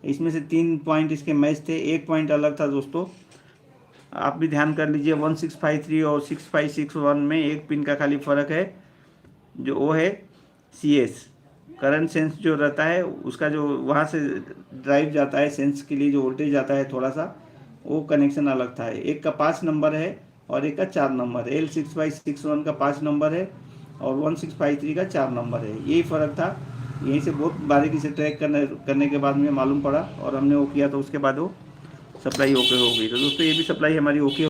इसमें से 3 पॉइंट इसके मैच थे, एक पॉइंट अलग था दोस्तों। आप भी ध्यान कर लीजिए, 1653 और 6561 में एक पिन का खाली फ़र्क है, जो वो है CS। करंट सेंस जो रहता है उसका, जो वहाँ से ड्राइव जाता है सेंस के लिए, जो वोल्टेज जाता है थोड़ा सा, वो कनेक्शन अलग था। एक का 5 नंबर है और एक का 4 नंबर है। L6/61 का 5 नंबर है और 1653 का 4 नंबर है। यही फ़र्क था। यहीं से बहुत बारीकी से ट्रैक करने के बाद में मालूम पड़ा और हमने वो किया, तो उसके बाद वो सप्लाई ओके हो गई। तो दोस्तों ये भी सप्लाई हमारी ओके